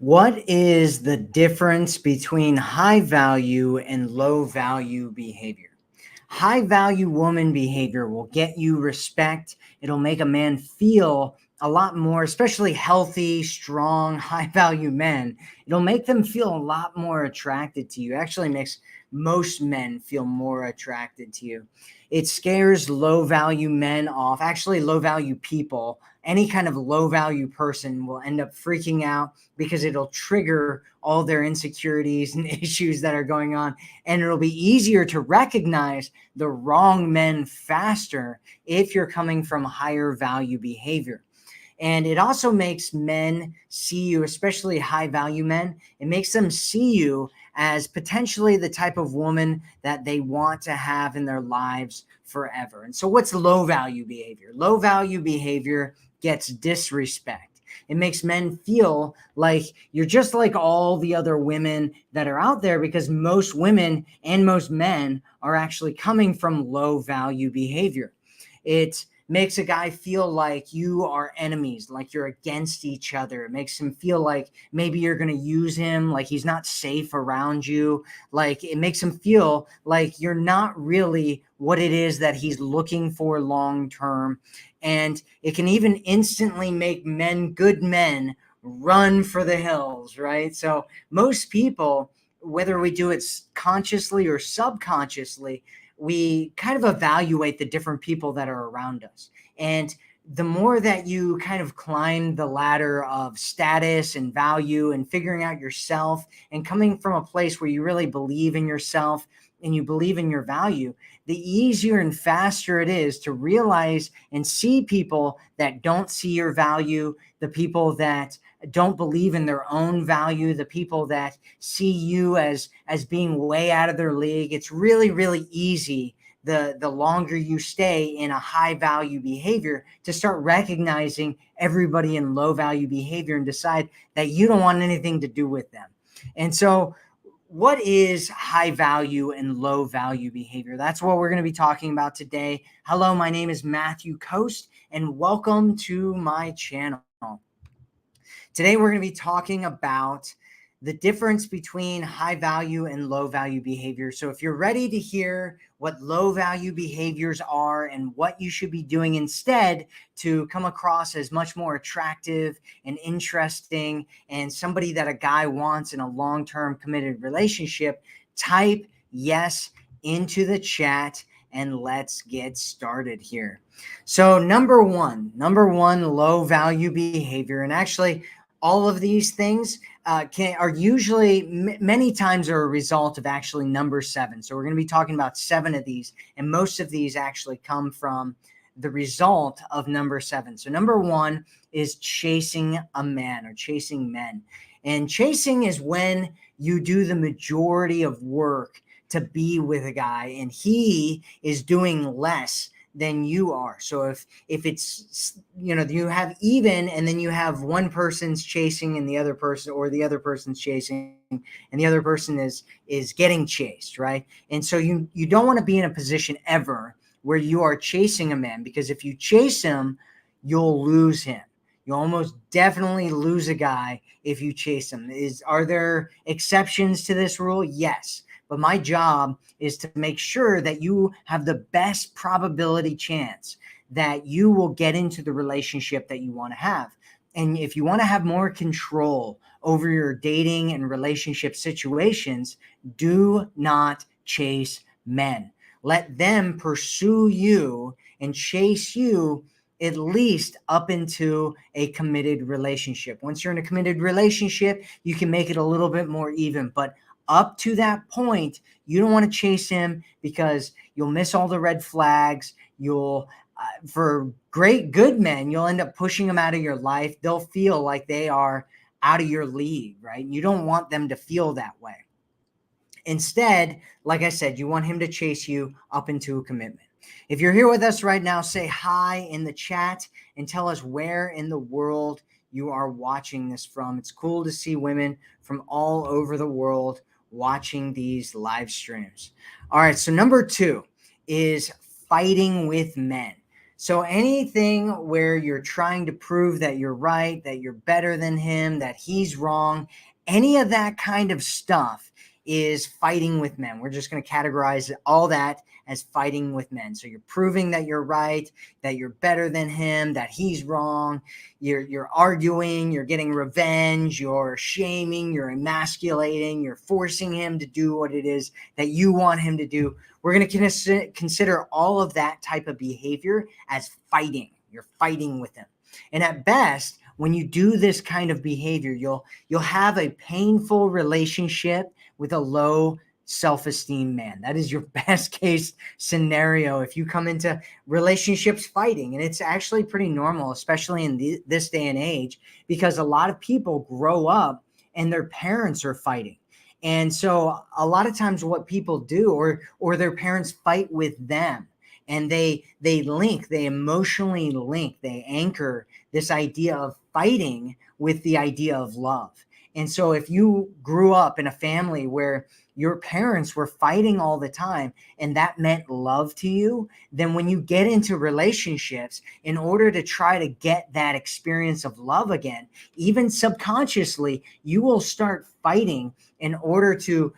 What is the difference between high value and low value behavior? High value woman behavior will get you respect. It'll make a man feel a lot more, especially healthy, strong, high value men. It'll make them feel a lot more attracted to you. It actually makes most men feel more attracted to you. It scares low value men off, actually, low value people. Any kind of low value person will end up freaking out because it'll trigger all their insecurities and issues that are going on. And it'll be easier to recognize the wrong men faster if you're coming from higher value behavior. And it also makes men see you, especially high value men, it makes them see you as potentially the type of woman that they want to have in their lives forever. And so, what's low value behavior? Low value behavior gets disrespect. It makes men feel like you're just like all the other women that are out there, because most women and most men are actually coming from low value behavior. It makes a guy feel like you are enemies, like you're against each other. It makes him feel like maybe you're going to use him, like he's not safe around you. Like it makes him feel like you're not really what it is that he's looking for long term. And it can even instantly make men, good men, run for the hills, right? So most people, whether we do it consciously or subconsciously, we kind of evaluate the different people that are around us. And the more that you kind of climb the ladder of status and value and figuring out yourself and coming from a place where you really believe in yourself and you believe in your value, the easier and faster it is to realize and see people that don't see your value, the people that don't believe in their own value, the people that see you as being way out of their league. It's really, really easy the longer you stay in a high value behavior to start recognizing everybody in low value behavior and decide that you don't want anything to do with them. And so what is high value and low value behavior? That's what we're going to be talking about today. Hello, my name is Matthew Coast, and welcome to my channel. Today, we're going to be talking about the difference between high value and low value behavior. So if you're ready to hear what low value behaviors are and what you should be doing instead to come across as much more attractive and interesting and somebody that a guy wants in a long-term committed relationship, type yes into the chat and let's get started here. So number one, low value behavior. And actually, all of these things are usually many times are a result of actually number 7. So we're going to be talking about 7 of these, and most of these actually come from the result of number 7. So number 1 is chasing a man or chasing men. And chasing is when you do the majority of work to be with a guy and he is doing less than you are. So if it's, you have even, and then you have one person's chasing and the other person, or the other person's chasing and the other person is getting chased, right? And so you don't want to be in a position ever where you are chasing a man, because if you chase him, you'll lose him. You'll almost definitely lose a guy if you chase him. Are there exceptions to this rule? Yes. But my job is to make sure that you have the best probability chance that you will get into the relationship that you want to have. And if you want to have more control over your dating and relationship situations, do not chase men. Let them pursue you and chase you at least up into a committed relationship. Once you're in a committed relationship, you can make it a little bit more even. But up to that point, you don't want to chase him because you'll miss all the red flags. For great, good men, you'll end up pushing them out of your life. They'll feel like they are out of your league, right? You don't want them to feel that way. Instead, like I said, you want him to chase you up into a commitment. If you're here with us right now, say hi in the chat and tell us where in the world you are watching this from. It's cool to see women from all over the world watching these live streams. All right, so number 2 is fighting with men. So anything where you're trying to prove that you're right, that you're better than him, that he's wrong, any of that kind of stuff is fighting with men. We're just going to categorize all that as fighting with men. So you're proving that you're right, that you're better than him, that he's wrong. You're arguing, you're getting revenge, you're shaming, you're emasculating, you're forcing him to do what it is that you want him to do. We're going to consider all of that type of behavior as fighting. You're fighting with him. And at best, when you do this kind of behavior, you'll have a painful relationship with a low self-esteem man. That is your best case scenario if you come into relationships fighting. And it's actually pretty normal, especially in this day and age, because a lot of people grow up and their parents are fighting. And so a lot of times what people do, or their parents fight with them, and they emotionally link, they anchor this idea of fighting with the idea of love. And so if you grew up in a family where your parents were fighting all the time and that meant love to you, then when you get into relationships, in order to try to get that experience of love again, even subconsciously, you will start fighting in order to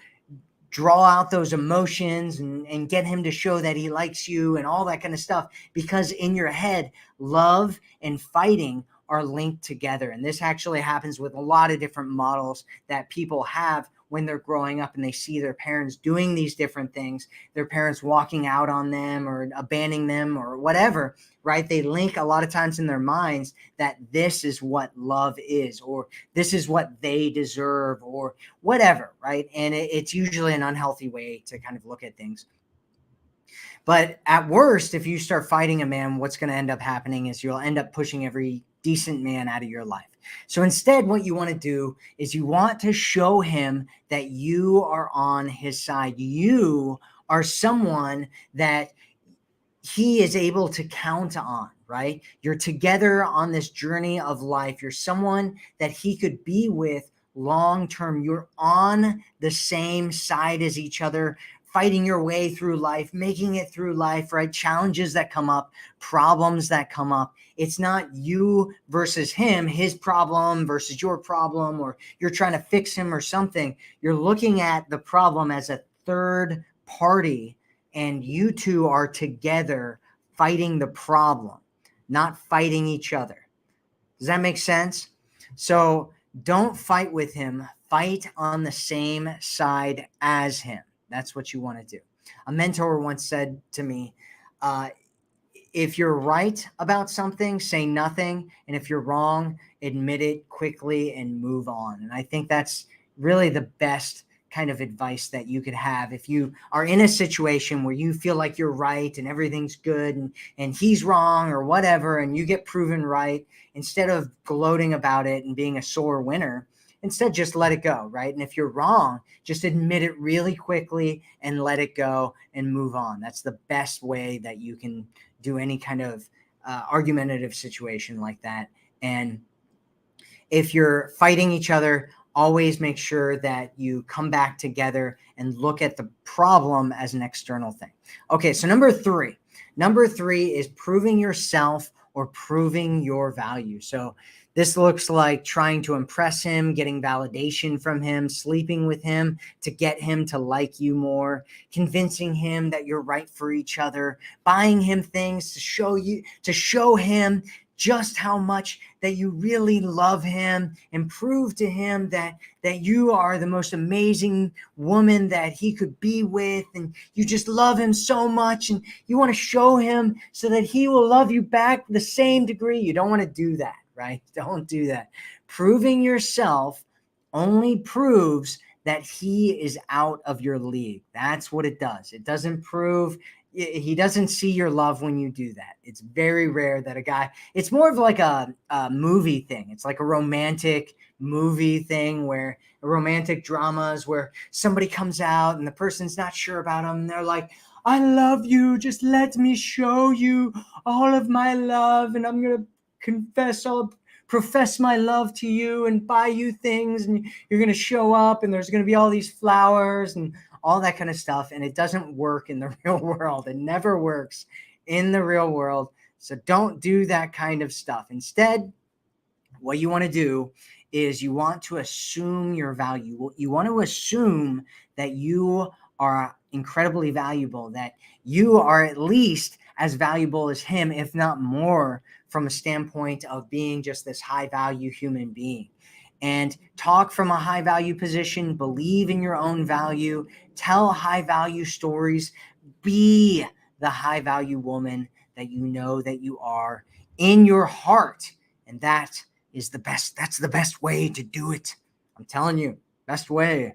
draw out those emotions and get him to show that he likes you and all that kind of stuff, because in your head, love and fighting are linked together. And this actually happens with a lot of different models that people have when they're growing up and they see their parents doing these different things, their parents walking out on them or abandoning them or whatever, right? They link a lot of times in their minds that this is what love is, or this is what they deserve, or whatever, right? And it's usually an unhealthy way to kind of look at things. But at worst, if you start fighting a man, what's going to end up happening is you'll end up pushing every decent man out of your life. So instead, what you want to do is you want to show him that you are on his side. You are someone that he is able to count on, right? You're together on this journey of life. You're someone that he could be with long term. You're on the same side as each other, fighting your way through life, making it through life, right? Challenges that come up, problems that come up. It's not you versus him, his problem versus your problem, or you're trying to fix him or something. You're looking at the problem as a third party, and you two are together fighting the problem, not fighting each other. Does that make sense? So don't fight with him. Fight on the same side as him. That's what you want to do. A mentor once said to me, if you're right about something, say nothing. And if you're wrong, admit it quickly and move on. And I think that's really the best kind of advice that you could have if you are in a situation where you feel like you're right and everything's good, and he's wrong or whatever, and you get proven right. Instead of gloating about it and being a sore winner, instead just let it go, right? And if you're wrong, just admit it really quickly and let it go and move on. That's the best way that you can do any kind of argumentative situation like that. And if you're fighting each other, always make sure that you come back together and look at the problem as an external thing. Okay, so number three is proving yourself or proving your value. So this looks like trying to impress him, getting validation from him, sleeping with him to get him to like you more, convincing him that you're right for each other, buying him things to show him just how much that you really love him, and prove to him that you are the most amazing woman that he could be with, and you just love him so much, and you want to show him so that he will love you back the same degree. You don't want to do that, right? Don't do that. Proving yourself only proves that he is out of your league. That's what it does. It doesn't prove he doesn't see your love when you do that. It's very rare that a guy, it's more of like a movie thing. It's like a romantic movie thing, where romantic dramas where somebody comes out and the person's not sure about them. And they're like, I love you. Just let me show you all of my love. And I'm going to profess my love to you and buy you things. And you're going to show up and there's going to be all these flowers and all that kind of stuff. And it doesn't work in the real world. It never works in the real world. So don't do that kind of stuff. Instead, what you want to do is you want to assume your value. You want to assume that you are incredibly valuable, that you are at least as valuable as him, if not more, from a standpoint of being just this high value human being. And talk from a high value position, believe in your own value, tell high value stories, be the high value woman that you know that you are in your heart. And that is the best. That's the best way to do it. I'm telling you, best way.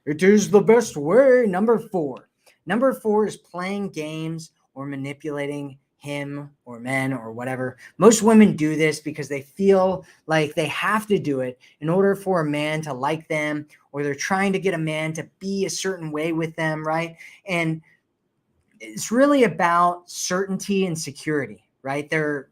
It is the best way. Number 4. Number 4 is playing games or manipulating him or men or whatever. Most women do this because they feel like they have to do it in order for a man to like them, or they're trying to get a man to be a certain way with them, right? And it's really about certainty and security, right? They're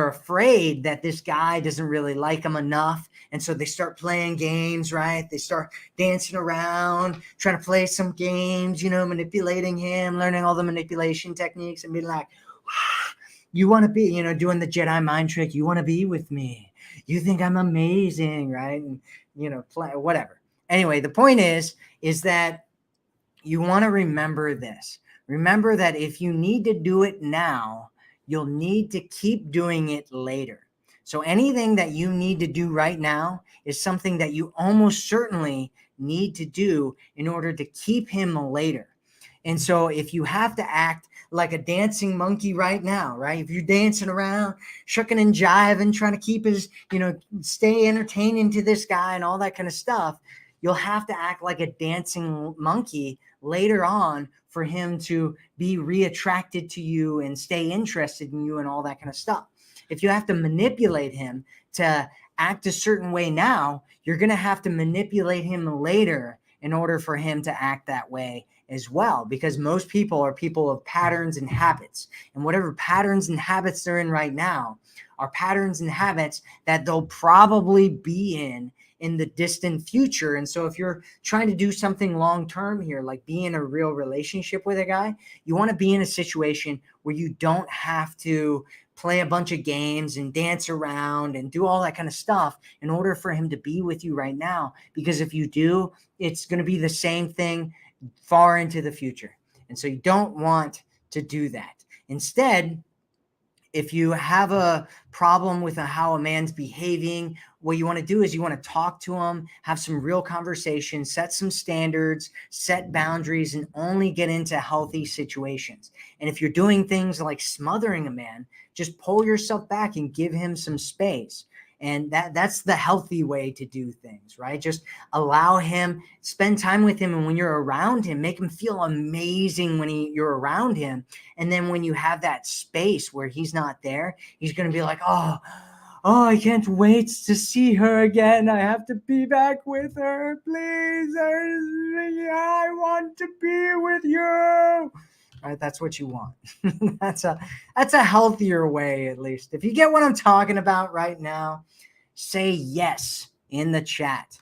afraid that this guy doesn't really like them enough, and so they start playing games, right? They start dancing around, trying to play some games, manipulating him, learning all the manipulation techniques, and being like, you want to be, doing the Jedi mind trick. You want to be with me. You think I'm amazing, right? And play whatever. Anyway, the point is that you want to remember this. Remember that if you need to do it now, you'll need to keep doing it later. So anything that you need to do right now is something that you almost certainly need to do in order to keep him later. And so if you have to act like a dancing monkey right now, right? If you're dancing around, shucking and jiving, trying to keep his, stay entertaining to this guy and all that kind of stuff, you'll have to act like a dancing monkey later on for him to be reattracted to you and stay interested in you and all that kind of stuff. If you have to manipulate him to act a certain way now, you're going to have to manipulate him later in order for him to act that way as well, because most people are people of patterns and habits, and whatever patterns and habits they're in right now are patterns and habits that they'll probably be in the distant future. And so if you're trying to do something long term here, like be in a real relationship with a guy, you want to be in a situation where you don't have to play a bunch of games and dance around and do all that kind of stuff in order for him to be with you right now. Because if you do, it's going to be the same thing far into the future. And so you don't want to do that. Instead, if you have a problem with how a man's behaving, what you want to do is you want to talk to him, have some real conversation, set some standards, set boundaries, and only get into healthy situations. And if you're doing things like smothering a man, just pull yourself back and give him some space. And that's the healthy way to do things, right? Just allow him, spend time with him. And when you're around him, make him feel amazing when you're around him. And then when you have that space where he's not there, he's going to be like, oh, I can't wait to see her again. I have to be back with her. Please. I want to be with you. Right? That's what you want. That's a healthier way, at least. If you get what I'm talking about right now, say yes in the chat.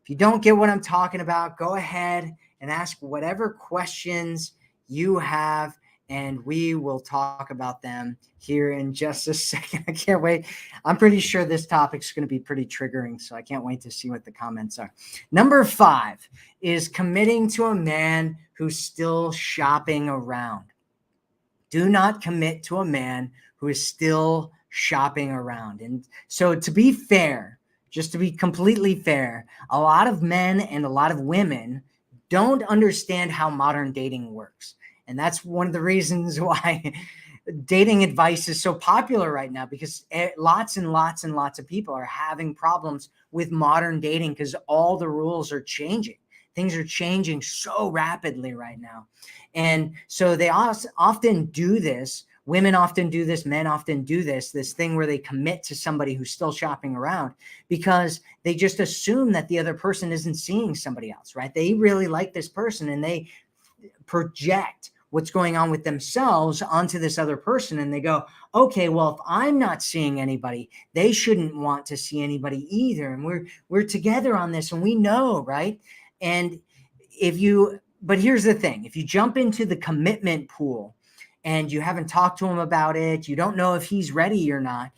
If you don't get what I'm talking about, go ahead and ask whatever questions you have, and we will talk about them here in just a second. I can't wait. I'm pretty sure this topic's going to be pretty triggering, so I can't wait to see what the comments are. Number 5 is committing to a man who's still shopping around. Do not commit to a man who is still shopping around. And so to be fair, just to be completely fair, a lot of men and a lot of women don't understand how modern dating works. And that's one of the reasons why dating advice is so popular right now, because lots and lots and lots of people are having problems with modern dating because all the rules are changing. Things are changing so rapidly right now. And so they often do this. Women often do this. Men often do this thing where they commit to somebody who's still shopping around because they just assume that the other person isn't seeing somebody else, right? They really like this person and they project what's going on with themselves onto this other person. And they go, okay, well, if I'm not seeing anybody, they shouldn't want to see anybody either. And we're together on this and we know, right? And but here's the thing, if you jump into the commitment pool and you haven't talked to him about it, you don't know if he's ready or not.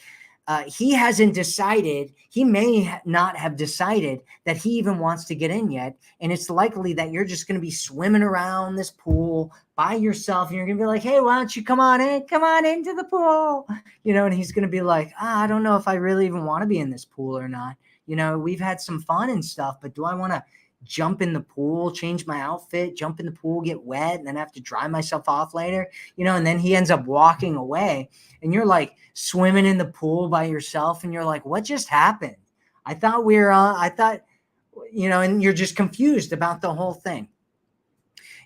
He hasn't decided, he may not have decided that he even wants to get in yet. And it's likely that you're just going to be swimming around this pool by yourself. And you're going to be like, hey, why don't you come on into the pool? And he's going to be like, I don't know if I really even want to be in this pool or not. We've had some fun and stuff, but do I want to jump in the pool, change my outfit, jump in the pool, get wet, and then have to dry myself off later, and then he ends up walking away, and you're like swimming in the pool by yourself, and you're like, what just happened? I thought and you're just confused about the whole thing.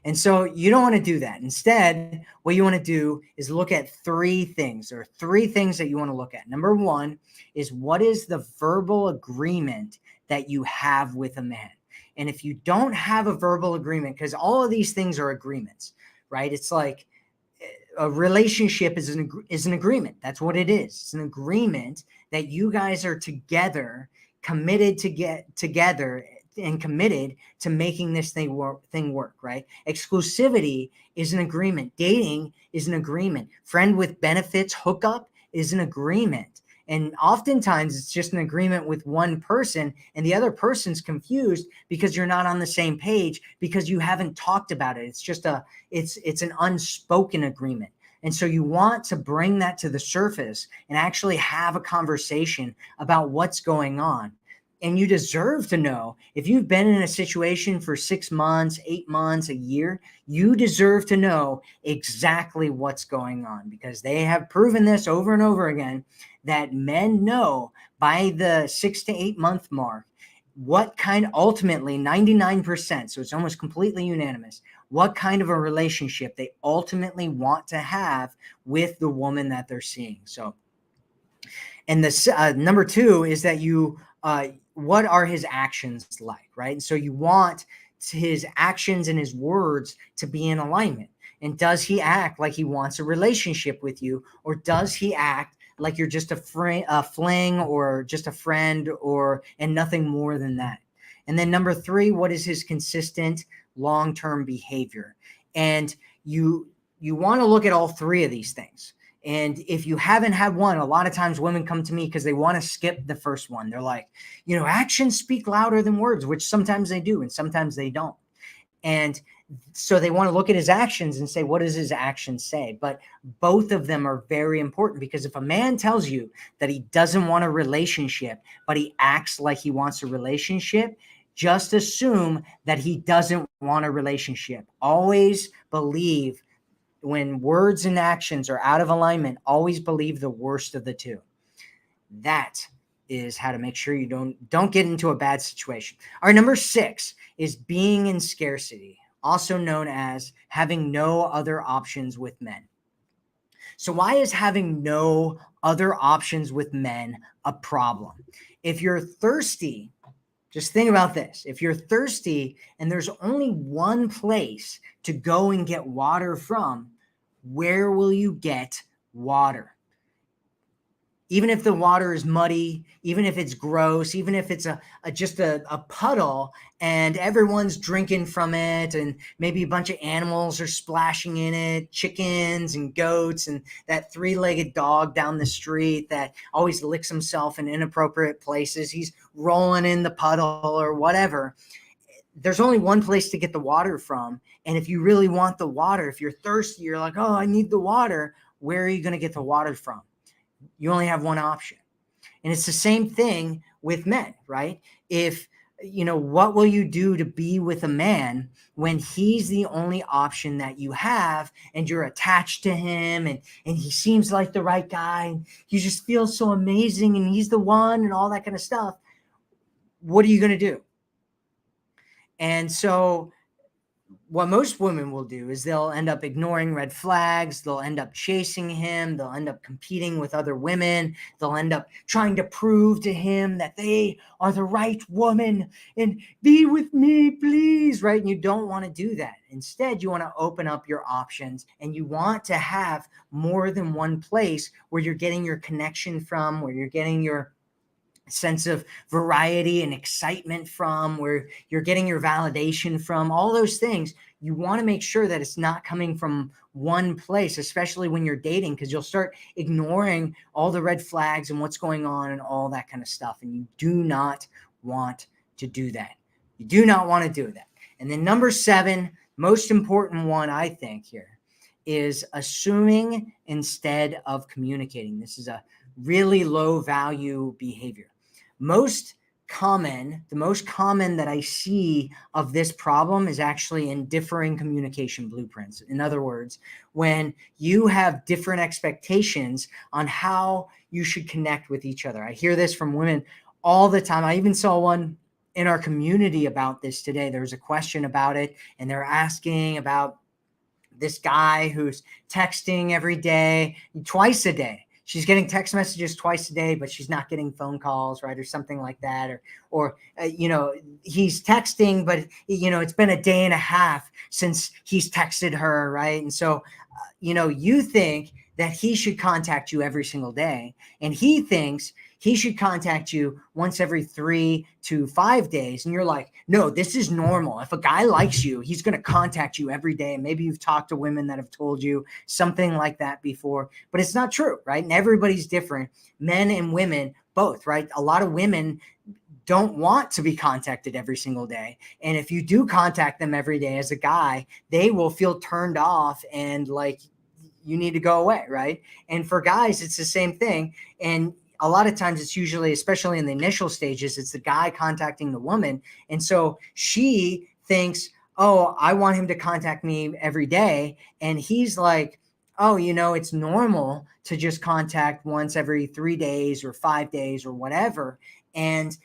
And so you don't want to do that. Instead, what you want to do is look at three things. There are three things that you want to look at. Number one is, what is the verbal agreement that you have with a man? And if you don't have a verbal agreement, because all of these things are agreements, right? It's like a relationship is an agreement. That's what it is. It's an agreement that you guys are together, committed to get together and committed to making this thing work, right? Exclusivity is an agreement. Dating is an agreement. Friend with benefits, hookup is an agreement. And oftentimes it's just an agreement with one person, and the other person's confused because you're not on the same page, because you haven't talked about it. It's just it's an unspoken agreement. And so you want to bring that to the surface and actually have a conversation about what's going on. And you deserve to know, if you've been in a situation for 6 months, 8 months, a year, you deserve to know exactly what's going on, because they have proven this over and over again, that men know by the 6 to 8 month mark what kind, ultimately 99%, so it's almost completely unanimous, what kind of a relationship they ultimately want to have with the woman that they're seeing. So, and the number two is that what are his actions like, right? And so you want his actions and his words to be in alignment. And does he act like he wants a relationship with you, or does he act like you're just a fling or just a friend, and nothing more than that? And then number three, what is his consistent long-term behavior? And you want to look at all three of these things. And if you haven't had one, a lot of times women come to me because they want to skip the first one. They're like, actions speak louder than words, which sometimes they do and sometimes they don't. And so they want to look at his actions and say, what does his actions say? But both of them are very important, because if a man tells you that he doesn't want a relationship, but he acts like he wants a relationship, just assume that he doesn't want a relationship. Always believe, when words and actions are out of alignment, always believe the worst of the two. That is how to make sure you don't get into a bad situation. All right, number 6 is being in scarcity, also known as having no other options with men. So why is having no other options with men a problem? If you're thirsty, just think about this. If you're thirsty and there's only one place to go and get water from, where will you get water? Even if the water is muddy, even if it's gross, even if it's just a puddle and everyone's drinking from it, and maybe a bunch of animals are splashing in it, chickens and goats, and that 3-legged dog down the street that always licks himself in inappropriate places, he's rolling in the puddle or whatever. There's only one place to get the water from. And if you really want the water, if you're thirsty, you're like, oh, I need the water. Where are you going to get the water from? You only have one option. And it's the same thing with men, right? If, what will you do to be with a man when he's the only option that you have, and you're attached to him, and he seems like the right guy, and you just feel so amazing, and he's the one, and all that kind of stuff? What are you going to do? And so what most women will do is they'll end up ignoring red flags. They'll end up chasing him. They'll end up competing with other women. They'll end up trying to prove to him that they are the right woman and be with me, please, right? And you don't want to do that. Instead, you want to open up your options, and you want to have more than one place where you're getting your connection from, where you're getting your sense of variety and excitement from, where you're getting your validation from, all those things. You want to make sure that it's not coming from one place, especially when you're dating, because you'll start ignoring all the red flags and what's going on and all that kind of stuff. And you do not want to do that. You do not want to do that. And then number 7, most important one, I think, here is assuming instead of communicating. This is a really low value behavior. The most common that I see of this problem is actually in differing communication blueprints. In other words, when you have different expectations on how you should connect with each other. I hear this from women all the time. I even saw one in our community about this today. There was a question about it, and they're asking about this guy who's texting every day, twice a day. She's getting text messages twice a day, but she's not getting phone calls, right? Or something like that. Or he's texting, but, it's been a day and a half since he's texted her, right? And so, you think that he should contact you every single day, and he thinks he should contact you once every 3 to 5 days. And you're like, no, this is normal. If a guy likes you, he's going to contact you every day. And maybe you've talked to women that have told you something like that before, but it's not true, right? And everybody's different, men and women both, right? A lot of women don't want to be contacted every single day. And if you do contact them every day as a guy, they will feel turned off and like you need to go away, right? And for guys, it's the same thing. And a lot of times it's usually, especially in the initial stages, it's the guy contacting the woman. And so she thinks, oh, I want him to contact me every day. And he's like, oh, it's normal to just contact once every 3 days or 5 days or whatever. And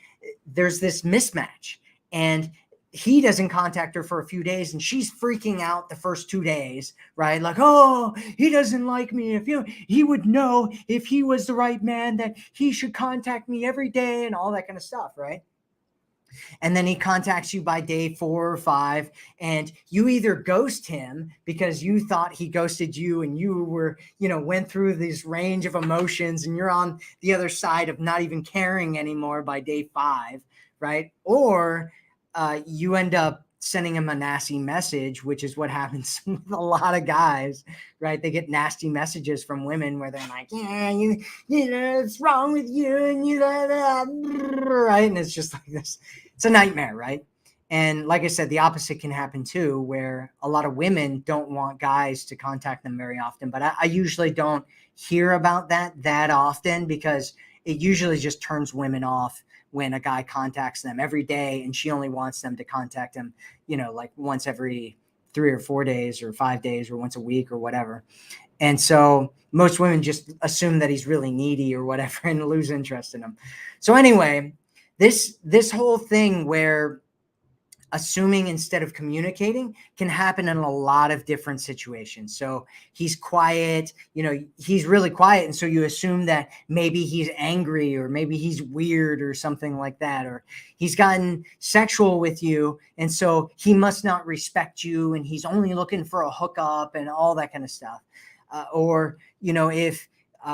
there's this mismatch. And he doesn't contact her for a few days, and she's freaking out the first 2 days, right? Like, oh, he doesn't like me. If he would know if he was the right man that he should contact me every day and all that kind of stuff, right? And then he contacts you by day 4 or 5, and you either ghost him because you thought he ghosted you, and you were, went through this range of emotions, and you're on the other side of not even caring anymore by day 5, right? Or you end up sending him a nasty message, which is what happens with a lot of guys, right? They get nasty messages from women where they're like, yeah, what's wrong with you? And right? And it's just like this. It's a nightmare, right? And like I said, the opposite can happen too, where a lot of women don't want guys to contact them very often. But I usually don't hear about that often, because it usually just turns women off when a guy contacts them every day and she only wants them to contact him, like once every 3 or 4 days or 5 days or once a week or whatever. And so most women just assume that he's really needy or whatever and lose interest in him. So anyway, this whole thing where assuming instead of communicating can happen in a lot of different situations. So he's quiet, he's really quiet. And so you assume that maybe he's angry, or maybe he's weird or something like that, or he's gotten sexual with you. And so he must not respect you, and he's only looking for a hookup and all that kind of stuff. Or if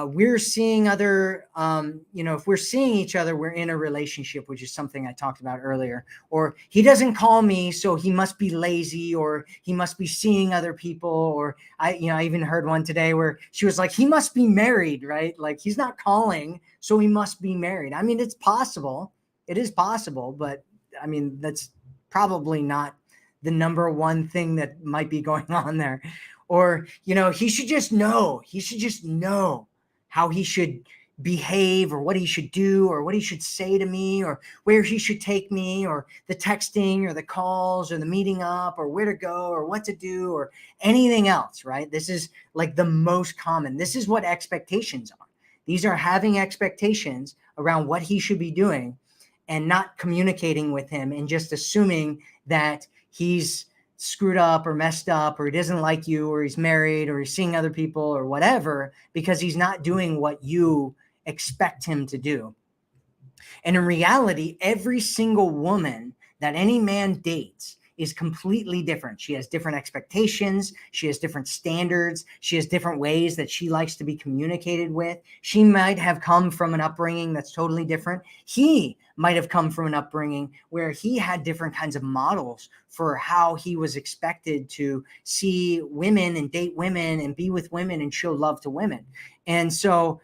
we're seeing other, if we're seeing each other, we're in a relationship, which is something I talked about earlier. Or he doesn't call me, so he must be lazy, or he must be seeing other people. Or I even heard one today where she was like, he must be married, right? Like, he's not calling, so he must be married. I mean, it's possible. It is possible, but I mean, that's probably not the number one thing that might be going on there. Or, he should just know how he should behave, or what he should do, or what he should say to me, or where he should take me, or the texting or the calls or the meeting up, or where to go or what to do, or anything else, right? This is like the most common. This is what expectations are. These are having expectations around what he should be doing and not communicating with him, and just assuming that he's screwed up or messed up, or he doesn't like you, or he's married, or he's seeing other people, or whatever, because he's not doing what you expect him to do. And in reality, every single woman that any man dates is completely different. She has different expectations. She has different standards. She has different ways that she likes to be communicated with. She might have come from an upbringing that's totally different. He might have come from an upbringing where he had different kinds of models for how he was expected to see women and date women and be with women and show love to women. And so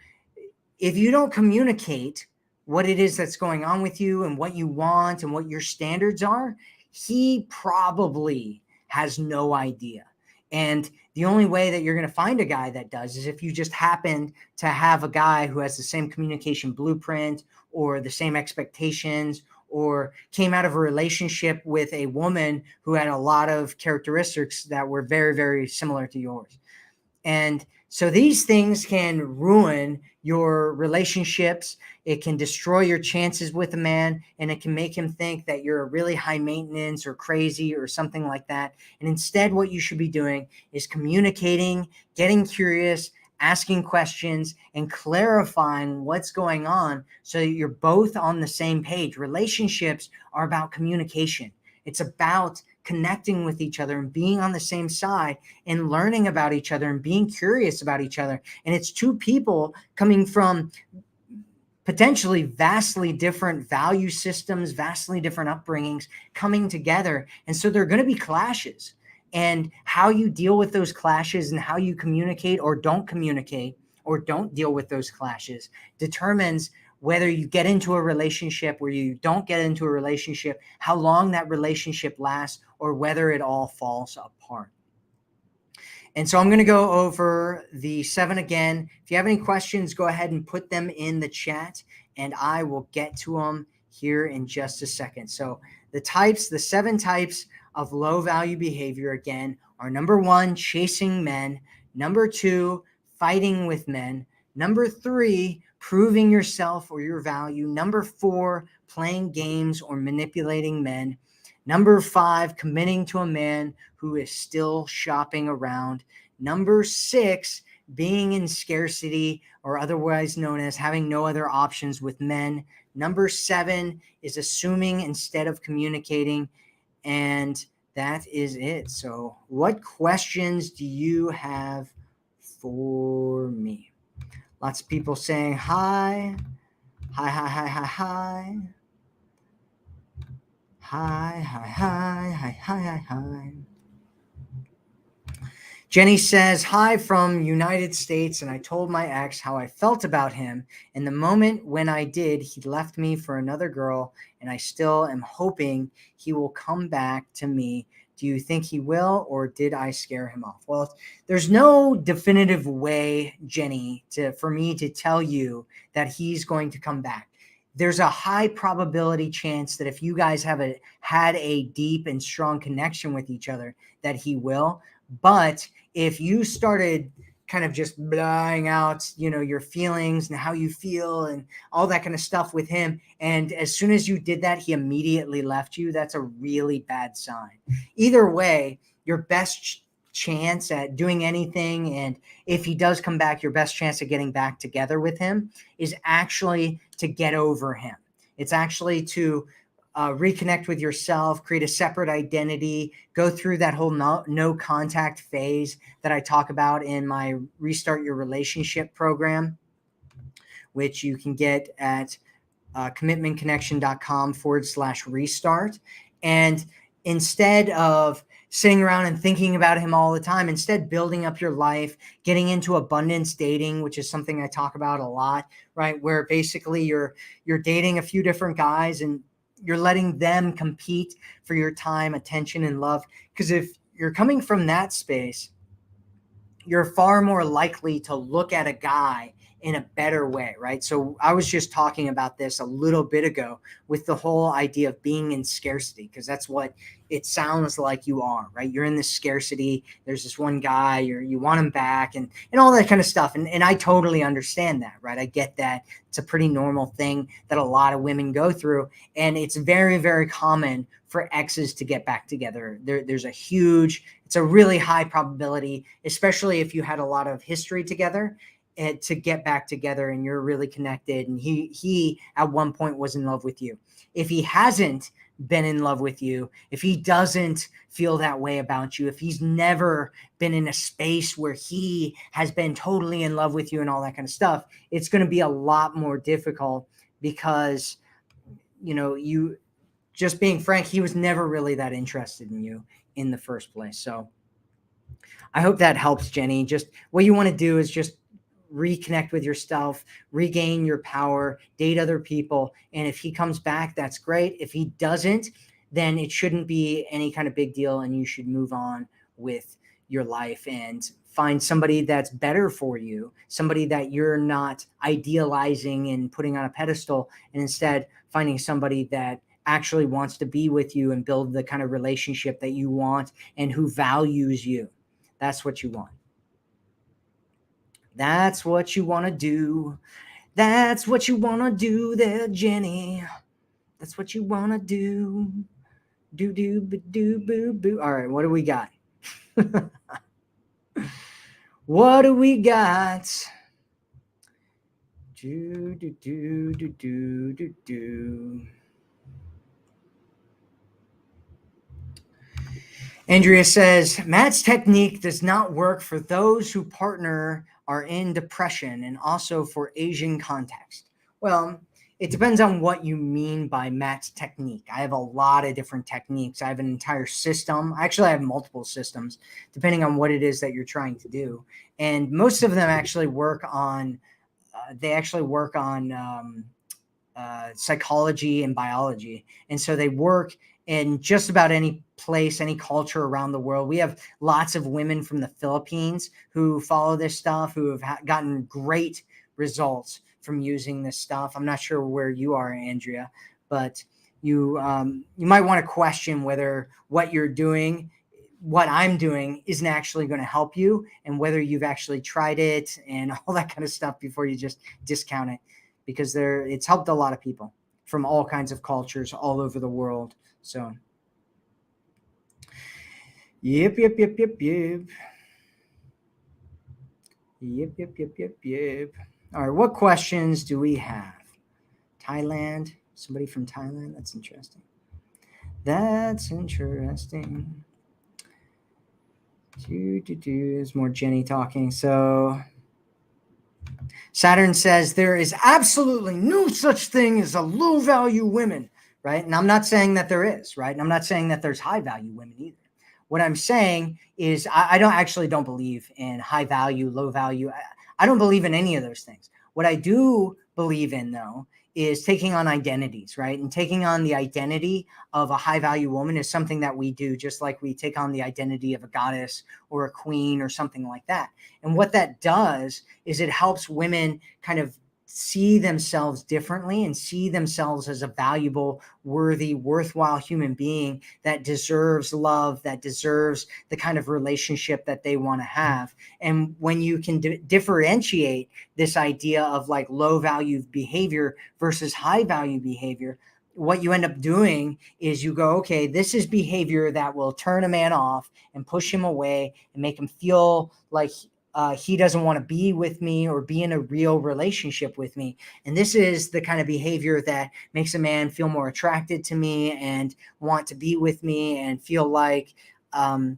if you don't communicate what it is that's going on with you and what you want and what your standards are, he probably has no idea. And the only way that you're going to find a guy that does is if you just happen to have a guy who has the same communication blueprint or the same expectations, or came out of a relationship with a woman who had a lot of characteristics that were very, very similar to yours. And so these things can ruin your relationships. It can destroy your chances with a man, and it can make him think that you're really high maintenance or crazy or something like that. And instead, what you should be doing is communicating, getting curious, asking questions, and clarifying what's going on so that you're both on the same page. Relationships are about communication. It's about connecting with each other and being on the same side and learning about each other and being curious about each other. And it's two people coming from potentially vastly different value systems, vastly different upbringings coming together. And so there are going to be clashes. And how you deal with those clashes and how you communicate or don't deal with those clashes determines whether you get into a relationship, where you don't get into a relationship, how long that relationship lasts, or whether it all falls apart. And so I'm going to go over the 7 again. If you have any questions, go ahead and put them in the chat, and I will get to them here in just a second. So the 7 types of low value behavior, again, are number 1, chasing men. Number 2, fighting with men. Number 3, proving yourself or your value. Number 4, playing games or manipulating men. Number 5, committing to a man who is still shopping around. Number 6, being in scarcity, or otherwise known as having no other options with men. Number 7 is assuming instead of communicating. And that is it. So what questions do you have for me? Lots of people saying hi. Hi, hi, hi, hi, hi. Hi, hi, hi, hi, hi, hi, hi. Jenny says, hi from United States, and I told my ex how I felt about him. And the moment when I did, he left me for another girl, and I still am hoping he will come back to me. Do you think he will, or did I scare him off? Well, there's no definitive way, Jenny, for me to tell you that he's going to come back. There's a high probability chance that if you guys had a deep and strong connection with each other, that he will. But if you started kind of just blowing out, your feelings and how you feel and all that kind of stuff with him, and as soon as you did that, he immediately left you, that's a really bad sign. Either way, your best chance at doing anything, and if he does come back, your best chance of getting back together with him is actually to get over him. It's actually to reconnect with yourself, create a separate identity, go through that whole no contact phase that I talk about in my Restart Your Relationship program, which you can get at commitmentconnection.com/restart. And instead of sitting around and thinking about him all the time, instead building up your life, getting into abundance dating, which is something I talk about a lot, right? Where basically you're dating a few different guys and you're letting them compete for your time, attention, and love. Because if you're coming from that space, you're far more likely to look at a guy in a better way, right? So I was just talking about this a little bit ago with the whole idea of being in scarcity, because that's what it sounds like you are, right? You're in this scarcity. There's this one guy, you want him back and all that kind of stuff. And I totally understand that, right? I get that. It's a pretty normal thing that a lot of women go through. And it's very, very common for exes to get back together. It's a really high probability, especially if you had a lot of history together, to get back together and you're really connected and he at one point was in love with you. If he hasn't been in love with you, if he doesn't feel that way about you, if he's never been in a space where he has been totally in love with you and all that kind of stuff, it's going to be a lot more difficult because, you just being frank, he was never really that interested in you in the first place. So I hope that helps, Jenny. Just what you want to do is just reconnect with yourself, regain your power, date other people. And if he comes back, that's great. If he doesn't, then it shouldn't be any kind of big deal. And you should move on with your life and find somebody that's better for you, somebody that you're not idealizing and putting on a pedestal, and instead finding somebody that actually wants to be with you and build the kind of relationship that you want and who values you. That's what you want. That's what you want to do. That's what you want to do there, Jenny. That's what you want to do. Do, do, do, boo, boo. All right, what do we got? What do we got? Do, do, do, do, do, do, do. Andrea says, Matt's technique does not work for those who partner are in depression and also for Asian context. Well, it depends on what you mean by Matt's technique. I have a lot of different techniques. I have an entire system. Actually, I have multiple systems, depending on what it is that you're trying to do. And most of them actually work on, psychology and biology. And so they work in just about any place, any culture around the world. We have lots of women from the Philippines who follow this stuff, who have gotten great results from using this stuff. I'm not sure where you are, Andrea, but you might want to question whether what you're doing, what I'm doing, isn't actually going to help you, and whether you've actually tried it and all that kind of stuff before you just discount it, because it's helped a lot of people from all kinds of cultures all over the world. So, yep. All right, what questions do we have? Thailand? Somebody from Thailand? That's interesting. There's more Jenny talking. So, Saturn says there is absolutely no such thing as a low value women, right? And I'm not saying that there is, right? And I'm not saying that there's high value women either. What I'm saying is I don't believe in high value, low value. I don't believe in any of those things. What I do believe in, though, is taking on identities, right? And taking on the identity of a high value woman is something that we do, just like we take on the identity of a goddess or a queen or something like that. And what that does is it helps women kind of see themselves differently and see themselves as a valuable, worthy, worthwhile human being that deserves love, that deserves the kind of relationship that they want to have. And when you can differentiate this idea of like low value behavior versus high value behavior, what you end up doing is you go, okay, this is behavior that will turn a man off and push him away and make him feel like he doesn't want to be with me or be in a real relationship with me. And this is the kind of behavior that makes a man feel more attracted to me and want to be with me and feel like, I'm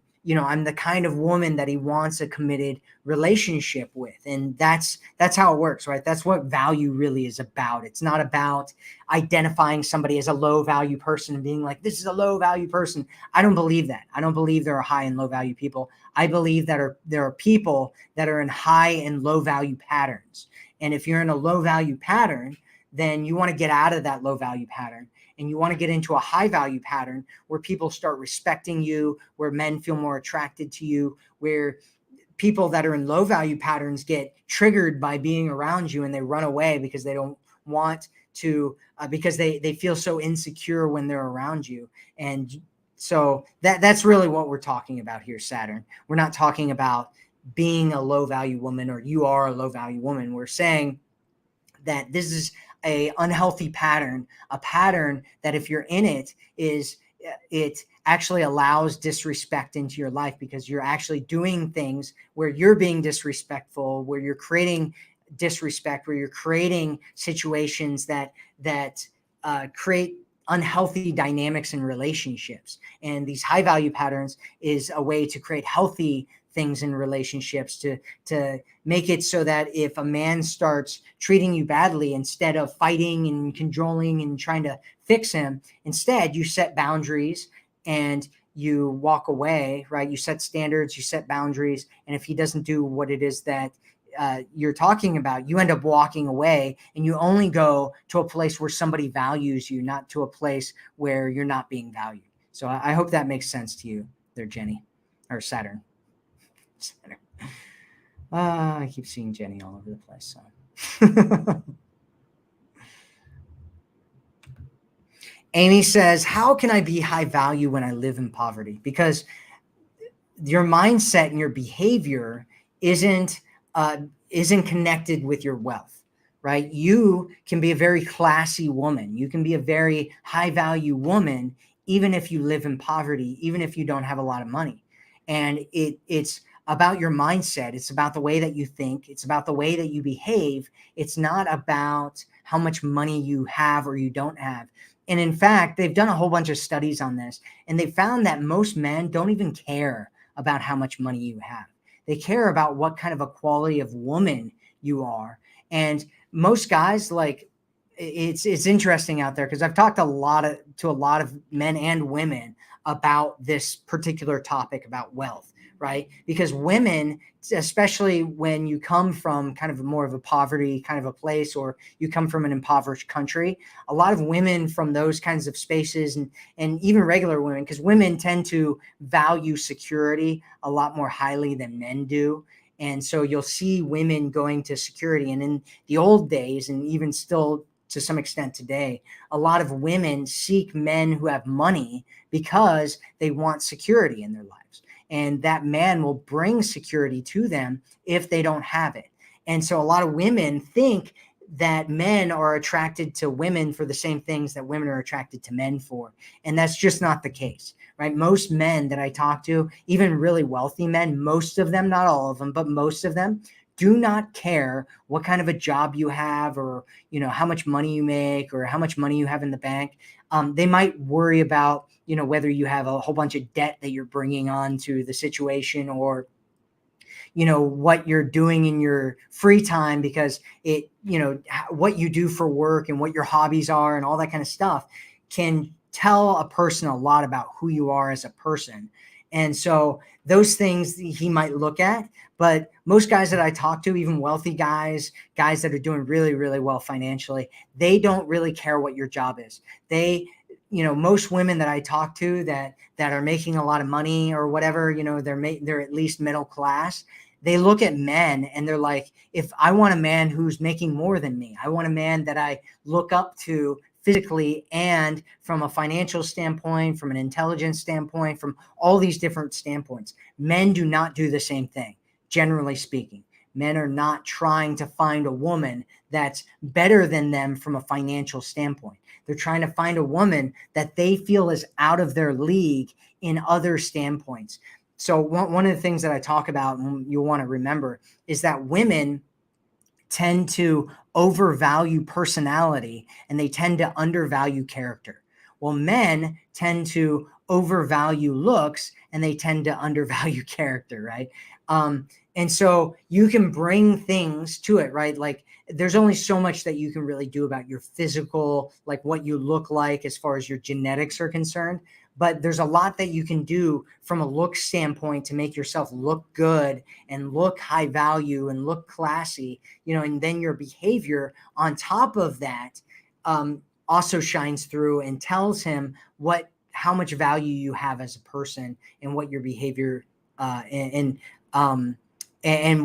the kind of woman that he wants a committed relationship with. And that's how it works, right? That's what value really is about. It's not about identifying somebody as a low value person and being like, this is a low value person. I don't believe that. I don't believe there are high and low value people. I believe that there are people that are in high and low value patterns. And if you're in a low value pattern, then you want to get out of that low value pattern. And you want to get into a high value pattern where people start respecting you, where men feel more attracted to you, where people that are in low value patterns get triggered by being around you and they run away because they don't want to, because they feel so insecure when they're around you. And so that's really what we're talking about here, Saturn. We're not talking about being a low value woman or you are a low value woman. We're saying that this is a unhealthy pattern, a pattern that if you're in it actually allows disrespect into your life, because you're actually doing things where you're being disrespectful, where you're creating disrespect, where you're creating situations that create unhealthy dynamics in relationships. And these high value patterns is a way to create healthy things in relationships, to make it so that if a man starts treating you badly, instead of fighting and cajoling and trying to fix him, instead you set boundaries and you walk away, right? You set standards, you set boundaries. And if he doesn't do what it is that you're talking about, you end up walking away, and you only go to a place where somebody values you, not to a place where you're not being valued. So I hope that makes sense to you there, Jenny, or Saturn. Saturn. I keep seeing Jenny all over the place. So. Amy says, how can I be high value when I live in poverty? Because your mindset and your behavior isn't connected with your wealth, right? You can be a very classy woman. You can be a very high value woman, even if you live in poverty, even if you don't have a lot of money. And it's about your mindset. It's about the way that you think. It's about the way that you behave. It's not about how much money you have or you don't have. And in fact, they've done a whole bunch of studies on this, and they found that most men don't even care about how much money you have. They care about what kind of a quality of woman you are. And most guys, like, it's interesting out there, because I've talked to a lot of men and women about this particular topic about wealth, right? Because women, especially when you come from kind of more of a poverty kind of a place, or you come from an impoverished country, a lot of women from those kinds of spaces, and even regular women, because women tend to value security a lot more highly than men do. And so you'll see women going to security. And in the old days, and even still to some extent today, a lot of women seek men who have money because they want security in their lives. And that man will bring security to them if they don't have it. And so a lot of women think that men are attracted to women for the same things that women are attracted to men for. And that's just not the case, right? Most men that I talk to, even really wealthy men, most of them, not all of them, but most of them, do not care what kind of a job you have, or, how much money you make, or how much money you have in the bank. They might worry about, whether you have a whole bunch of debt that you're bringing on to the situation, or, what you're doing in your free time, because it, what you do for work and what your hobbies are and all that kind of stuff can tell a person a lot about who you are as a person. And so those things he might look at. But most guys that I talk to, even wealthy guys that are doing really, really well financially, they don't really care what your job is. They, most women that I talk to that are making a lot of money or whatever, they're at least middle class. They look at men and they're like, if I want a man who's making more than me, I want a man that I look up to physically and from a financial standpoint, from an intelligence standpoint, from all these different standpoints. Men do not do the same thing, generally speaking. Men are not trying to find a woman that's better than them from a financial standpoint. They're trying to find a woman that they feel is out of their league in other standpoints. So one of the things that I talk about, and you'll want to remember, is that women tend to overvalue personality and they tend to undervalue character. Well, men tend to overvalue looks and they tend to undervalue character, right? And so you can bring things to it, right? Like, there's only so much that you can really do about your physical, like what you look like as far as your genetics are concerned. But there's a lot that you can do from a look standpoint to make yourself look good and look high value and look classy, and then your behavior on top of that also shines through and tells him how much value you have as a person, and what your behavior and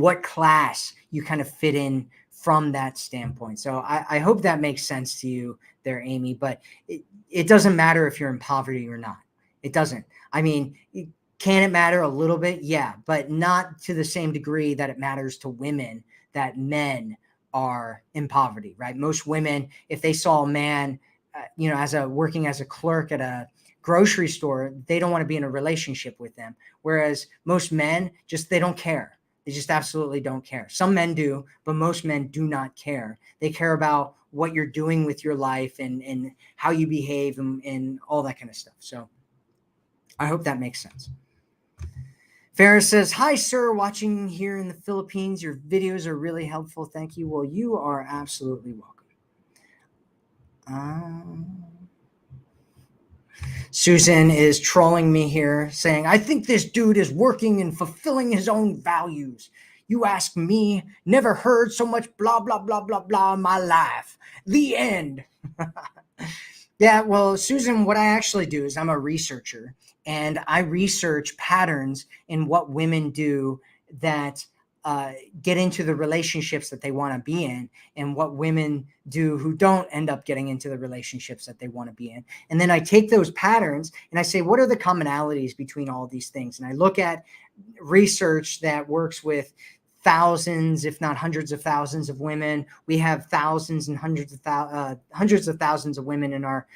what class you kind of fit in from that standpoint. So I hope that makes sense to you there, Amy, but it doesn't matter if you're in poverty or not. It doesn't. I mean, can it matter a little bit? Yeah, but not to the same degree that it matters to women that men are in poverty, right? Most women, if they saw a man, working as a clerk at a grocery store, they don't want to be in a relationship with them. Whereas most men, they don't care. They just absolutely don't care. Some men do, but most men do not care. They care about what you're doing with your life and how you behave and all that kind of stuff. So I hope that makes sense. Ferris says, hi, sir, watching here in the Philippines. Your videos are really helpful. Thank you. Well, you are absolutely welcome. Susan is trolling me here, saying, I think this dude is working and fulfilling his own values. You ask me, never heard so much blah, blah, blah, blah, blah in my life. The end. Yeah, well, Susan, what I actually do is I'm a researcher, and I research patterns in what women do that get into the relationships that they want to be in, and what women do who don't end up getting into the relationships that they want to be in. And then I take those patterns and I say, what are the commonalities between all of these things? And I look at research that works with thousands, if not hundreds of thousands of women. We have thousands and hundreds of thousands of women in our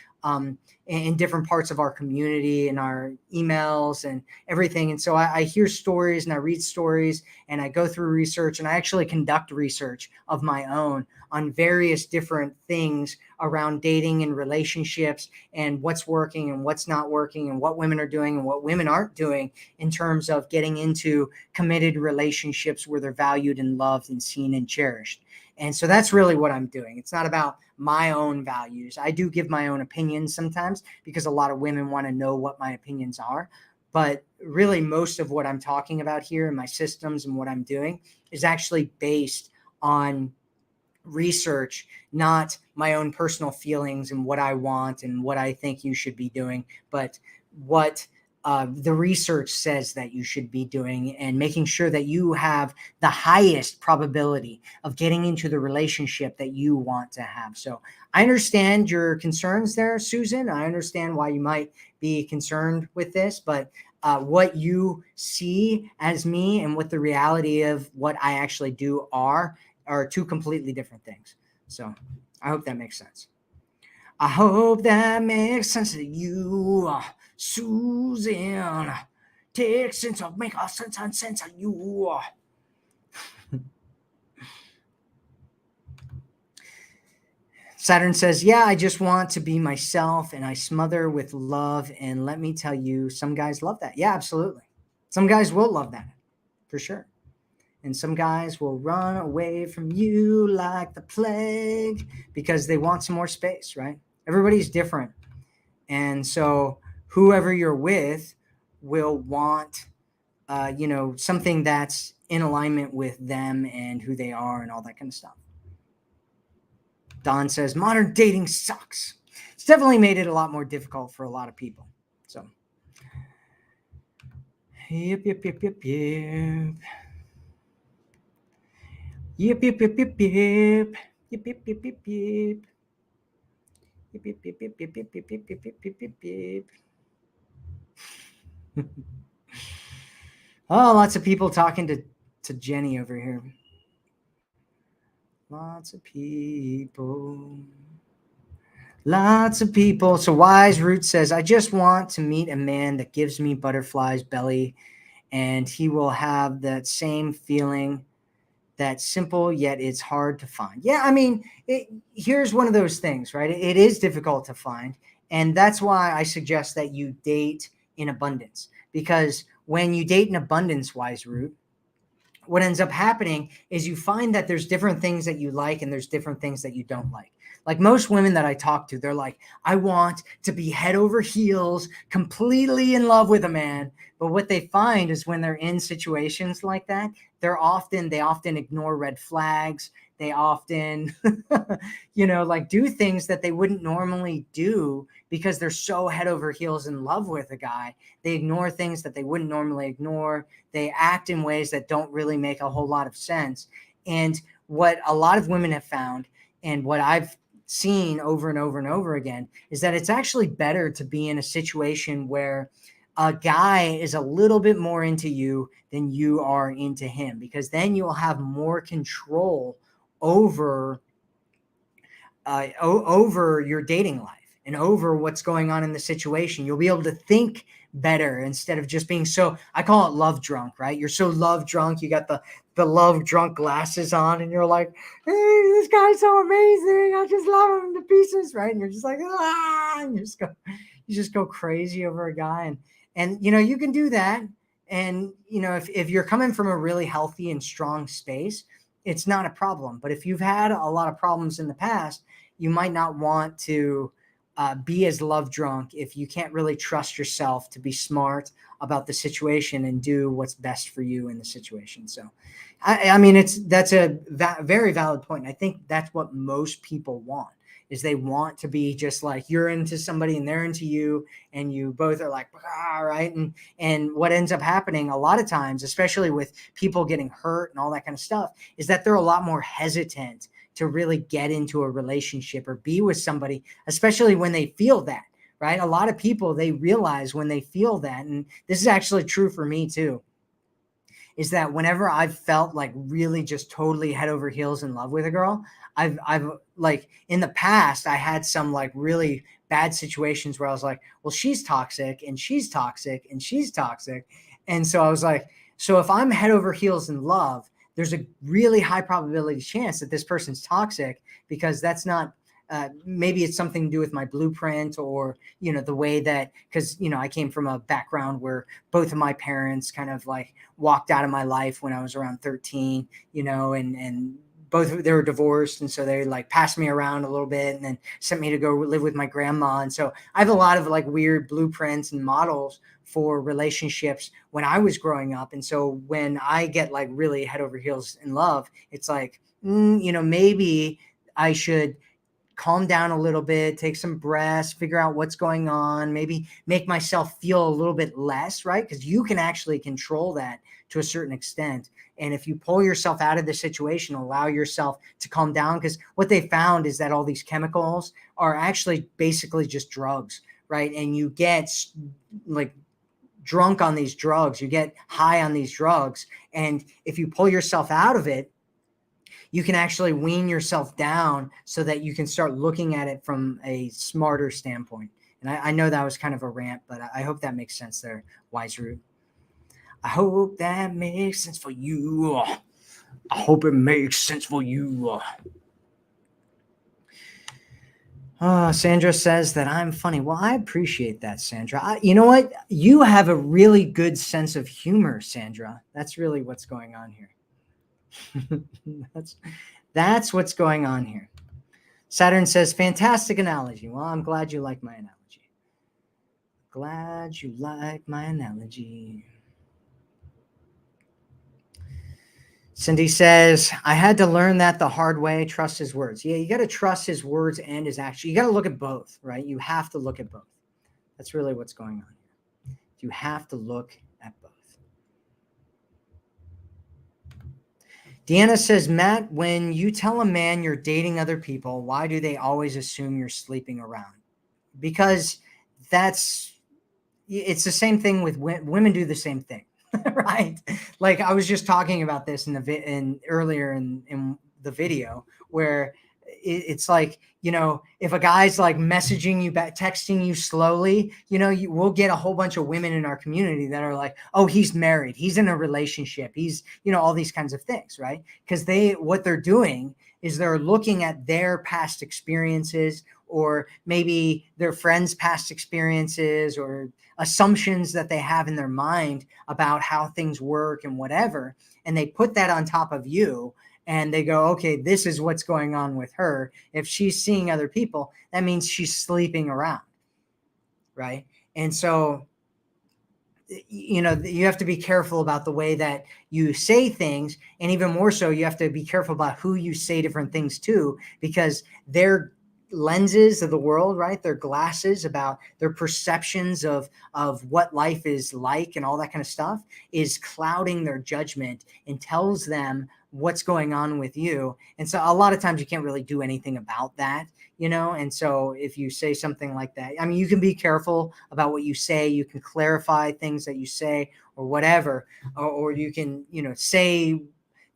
in different parts of our community, in our emails and everything. And so I hear stories and I read stories and I go through research, and I actually conduct research of my own on various different things around dating and relationships and what's working and what's not working and what women are doing and what women aren't doing in terms of getting into committed relationships where they're valued and loved and seen and cherished. And so that's really what I'm doing. It's not about my own values. I do give my own opinions sometimes because a lot of women want to know what my opinions are. But really, most of what I'm talking about here in my systems and what I'm doing is actually based on research, not my own personal feelings and what I want and what I think you should be doing, but what the research says that you should be doing, and making sure that you have the highest probability of getting into the relationship that you want to have. So I understand your concerns there, Susan. I understand why you might be concerned with this, but what you see as me and what the reality of what I actually do are two completely different things. So I hope that makes sense. I hope that makes sense to you, Susan. Take sense of make a sense and sense of you. Saturn says, yeah, I just want to be myself and I smother with love. And let me tell you, some guys love that. Yeah, absolutely. Some guys will love that for sure. And some guys will run away from you like the plague because they want some more space, right? Everybody's different. And so whoever you're with will want, something that's in alignment with them and who they are and all that kind of stuff. Don says, modern dating sucks. It's definitely made it a lot more difficult for a lot of people. So, yep. Yep, yep, yep, yep. Yep, yep, yep, yep, yep. Yep, yep, yep, yep, yep. Yep, yep, yep, yep, yep, yep, yep, yep, yep, yep, yep, yep. Oh, lots of people talking to Jenny over here. Lots of people. Lots of people. So Wise Root says, I just want to meet a man that gives me butterflies belly, and he will have that same feeling. That's simple, yet it's hard to find. Yeah, I mean, here's one of those things, right? It is difficult to find. And that's why I suggest that you date in abundance. Because when you date in abundance, Wise Root, what ends up happening is you find that there's different things that you like and there's different things that you don't like. Like most women that I talk to, they're like, I want to be head over heels, completely in love with a man. But what they find is when they're in situations like that, they often ignore red flags. They often, do things that they wouldn't normally do because they're so head over heels in love with a guy. They ignore things that they wouldn't normally ignore. They act in ways that don't really make a whole lot of sense. And what a lot of women have found, and what I've seen over and over and over again, is that it's actually better to be in a situation where a guy is a little bit more into you than you are into him, because then you'll have more control over your dating life. and over what's going on in the situation. You'll be able to think better instead of just being so, I call it love drunk, right? You're so love drunk. You got the love drunk glasses on and you're like, hey, this guy's so amazing. I just love him to pieces, right? And you're just like, ah, and you just go crazy over a guy. And you can do that. And, if you're coming from a really healthy and strong space, it's not a problem. But if you've had a lot of problems in the past, you might not want to be as love drunk if you can't really trust yourself to be smart about the situation and do what's best for you in the situation. So, I mean, that's a very valid point. I think that's what most people want, is they want to be just like, you're into somebody and they're into you, and you both are like, right. And what ends up happening a lot of times, especially with people getting hurt and all that kind of stuff, is that they're a lot more hesitant to really get into a relationship or be with somebody, especially when they feel that, right? A lot of people, they realize when they feel that, and this is actually true for me too, is that whenever I've felt like really just totally head over heels in love with a girl, I've like in the past, I had some like really bad situations where I was like, well, she's toxic and she's toxic and she's toxic. And so I was like, so if I'm head over heels in love, there's a really high probability chance that this person's toxic, because that's not, maybe it's something to do with my blueprint, or, the way that, because, I came from a background where both of my parents kind of like walked out of my life when I was around 13, and both, they were divorced. And so they like passed me around a little bit and then sent me to go live with my grandma. And so I have a lot of like weird blueprints and models for relationships when I was growing up. And so when I get like really head over heels in love, it's like, maybe I should calm down a little bit, take some breaths, figure out what's going on, maybe make myself feel a little bit less, right? Because you can actually control that to a certain extent. And if you pull yourself out of the situation, allow yourself to calm down, because what they found is that all these chemicals are actually basically just drugs, right? And you get like drunk on these drugs, you get high on these drugs. And if you pull yourself out of it, you can actually wean yourself down so that you can start looking at it from a smarter standpoint. And I know that was kind of a rant, but I hope that makes sense there, Wise Root. I hope that makes sense for you. I hope it makes sense for you. Sandra says that I'm funny. Well, I appreciate that, Sandra. You know what? You have a really good sense of humor, Sandra. That's really what's going on here. That's what's going on here. Saturn says, fantastic analogy. Well, I'm glad you like my analogy. Glad you like my analogy. Cindy says, I had to learn that the hard way. Trust his words. Yeah, you got to trust his words and his action. You got to look at both, right? You have to look at both. That's really what's going on here. You have to look at both. Deanna says, Matt, when you tell a man you're dating other people, why do they always assume you're sleeping around? Because it's the same thing with women. Do the same thing, right? Like I was just talking about this earlier in the video, where it's like, if a guy's like messaging you back, texting you slowly, we'll get a whole bunch of women in our community that are like, oh, he's married, he's in a relationship, he's, all these kinds of things, right? Because what they're doing is they're looking at their past experiences, or maybe their friends' past experiences, or assumptions that they have in their mind about how things work and whatever. And they put that on top of you, and they go, okay, this is what's going on with her. If she's seeing other people, that means she's sleeping around, right? And so, you have to be careful about the way that you say things. And even more so, you have to be careful about who you say different things to, because their lenses of the world, right? Their glasses about their perceptions of what life is like and all that kind of stuff is clouding their judgment and tells them what's going on with you. And so a lot of times you can't really do anything about that, and so if you say something like that, I mean, you can be careful about what you say, you can clarify things that you say or whatever, or you can, say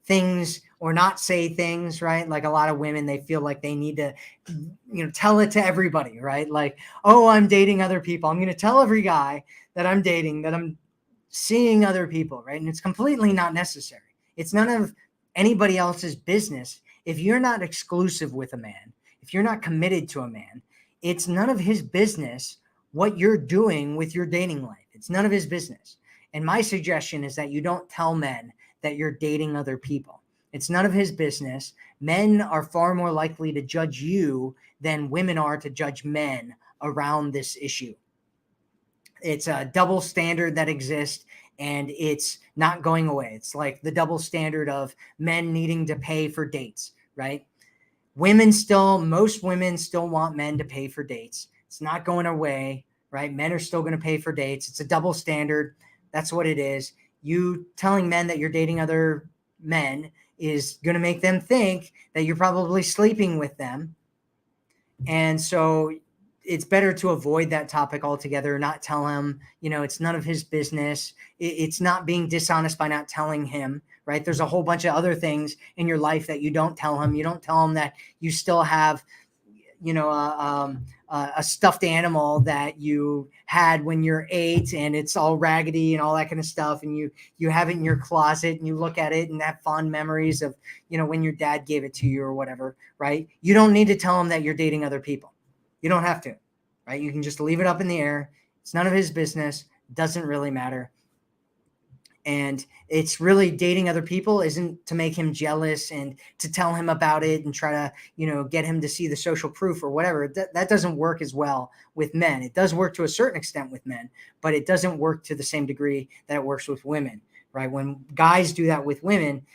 things or not say things, right? Like a lot of women, they feel like they need to, tell it to everybody, right? Like, oh, I'm dating other people. I'm going to tell every guy that I'm dating that I'm seeing other people, right? And it's completely not necessary. It's none of anybody else's business. If you're not exclusive with a man, if you're not committed to a man, it's none of his business what you're doing with your dating life. It's none of his business. And my suggestion is that you don't tell men that you're dating other people. It's none of his business. Men are far more likely to judge you than women are to judge men around this issue. It's a double standard that exists, and it's not going away. It's like the double standard of men needing to pay for dates, right? Most women still want men to pay for dates. It's not going away, right? Men are still going to pay for dates. It's a double standard. That's what it is. You telling men that you're dating other men is going to make them think that you're probably sleeping with them. And so it's better to avoid that topic altogether, not tell him, it's none of his business. It's not being dishonest by not telling him, right? There's a whole bunch of other things in your life that you don't tell him. You don't tell him that you still have, a stuffed animal that you had when you're 8 and it's all raggedy and all that kind of stuff. And you have it in your closet and you look at it and have fond memories of, when your dad gave it to you or whatever, right? You don't need to tell him that you're dating other people. You don't have to, right? You can just leave it up in the air. It's none of his business. Doesn't really matter. And it's really dating other people isn't to make him jealous and to tell him about it and try to, get him to see the social proof or whatever. That doesn't work as well with men. It does work to a certain extent with men, but it doesn't work to the same degree that it works with women, right? When guys do that with women,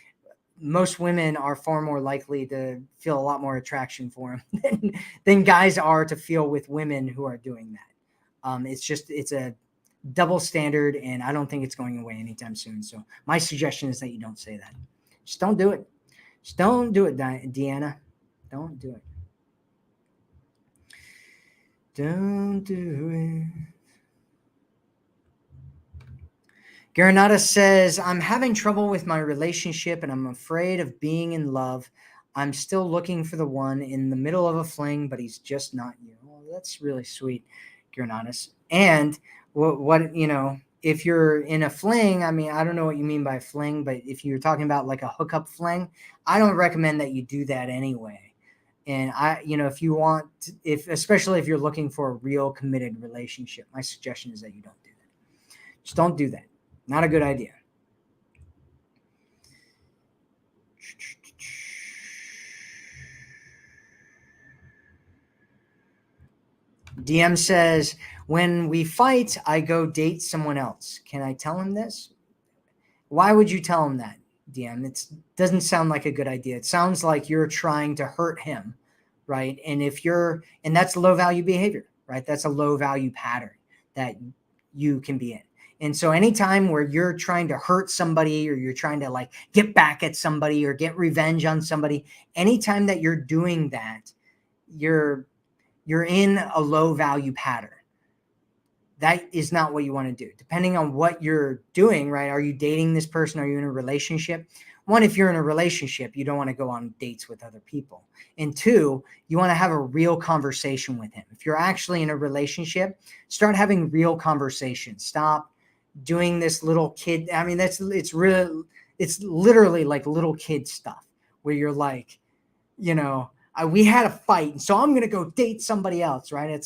most women are far more likely to feel a lot more attraction for him than guys are to feel with women who are doing that. It's a double standard, and I don't think it's going away anytime soon. So my suggestion is that you don't say that. Just don't do it. Just don't do it, Deanna. Don't do it. Don't do it. Garanata says, I'm having trouble with my relationship and I'm afraid of being in love. I'm still looking for the one in the middle of a fling, but he's just not you. Well, that's really sweet, Garanata. And what if you're in a fling, I mean, I don't know what you mean by fling, but if you're talking about like a hookup fling, I don't recommend that you do that anyway. And if you want, especially if you're looking for a real committed relationship, my suggestion is that you don't do that. Just don't do that. Not a good idea. DM says, when we fight, I go date someone else. Can I tell him this? Why would you tell him that, DM? It doesn't sound like a good idea. It sounds like you're trying to hurt him, right? And and that's low value behavior, right? That's a low value pattern that you can be in. And so anytime where you're trying to hurt somebody or you're trying to like get back at somebody or get revenge on somebody, anytime that you're doing that, you're in a low value pattern. That is not what you want to do. Depending on what you're doing, right? Are you dating this person? Are you in a relationship? One, if you're in a relationship, you don't want to go on dates with other people. And two, you want to have a real conversation with him. If you're actually in a relationship, start having real conversations. Stop doing this little kid. I mean, it's literally like little kid stuff where you're like, we had a fight, and so I'm going to go date somebody else, right?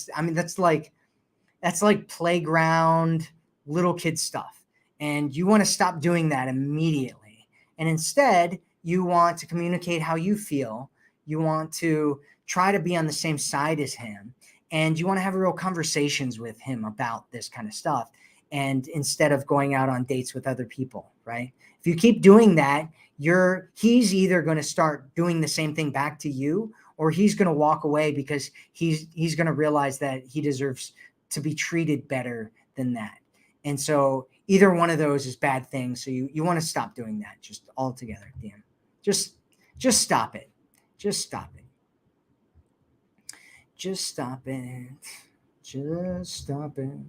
That's like playground little kid stuff. And you want to stop doing that immediately. And instead, you want to communicate how you feel. You want to try to be on the same side as him. And you want to have real conversations with him about this kind of stuff. And instead of going out on dates with other people, right? If you keep doing that, he's either going to start doing the same thing back to you, or he's going to walk away because he's going to realize that he deserves to be treated better than that. And so either one of those is bad things. So you want to stop doing that just altogether, DM. Just stop it. Just stop it. Just stop it. Just stop it.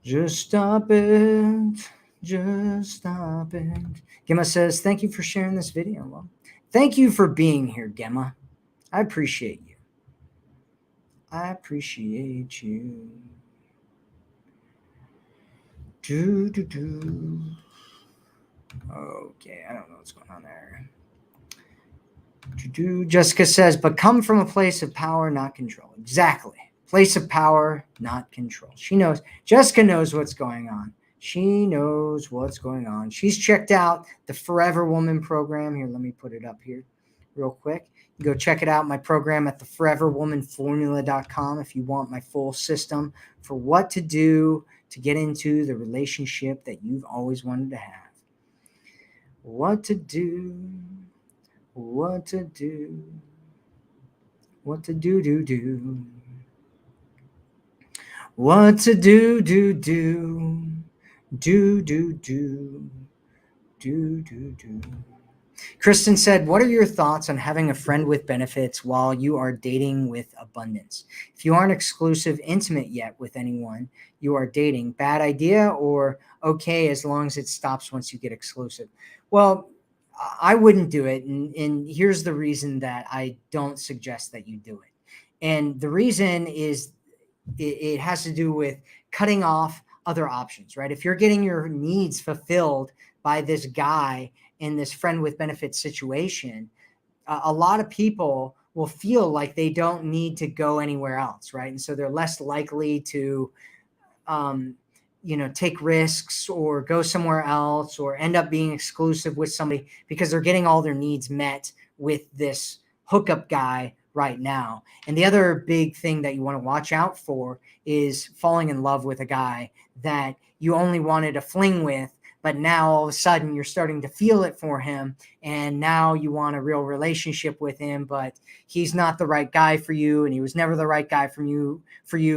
Just stop it. Just stop it. Gemma says, thank you for sharing this video. Well, thank you for being here, Gemma. I appreciate you. I appreciate you. Do, do, do. Okay, I don't know what's going on there. Jessica says, but come from a place of power, not control. Exactly. Place of power, not control. She knows. Jessica knows what's going on. She knows what's going on. She's checked out the Forever Woman program. Here, let me put it up here real quick. You go check it out, my program at the foreverwomanformula.com if you want my full system for what to do to get into the relationship that you've always wanted to have. What to do. What to do. What to do. What to do. Do. Kristen said, what are your thoughts on having a friend with benefits while you are dating with abundance? If you aren't exclusive, intimate yet with anyone you are dating, bad idea or okay as long as it stops once you get exclusive? Well, I wouldn't do it. And here's the reason that I don't suggest that you do it. And the reason is it has to do with cutting off other options, right? If you're getting your needs fulfilled by this guy in this friend with benefits situation, a lot of people will feel like they don't need to go anywhere else, right? And so they're less likely to take risks or go somewhere else or end up being exclusive with somebody because they're getting all their needs met with this hookup guy right now. And the other big thing that you want to watch out for is falling in love with a guy that you only wanted a fling with, but now all of a sudden you're starting to feel it for him, and now you want a real relationship with him, but he's not the right guy for you, and he was never the right guy for you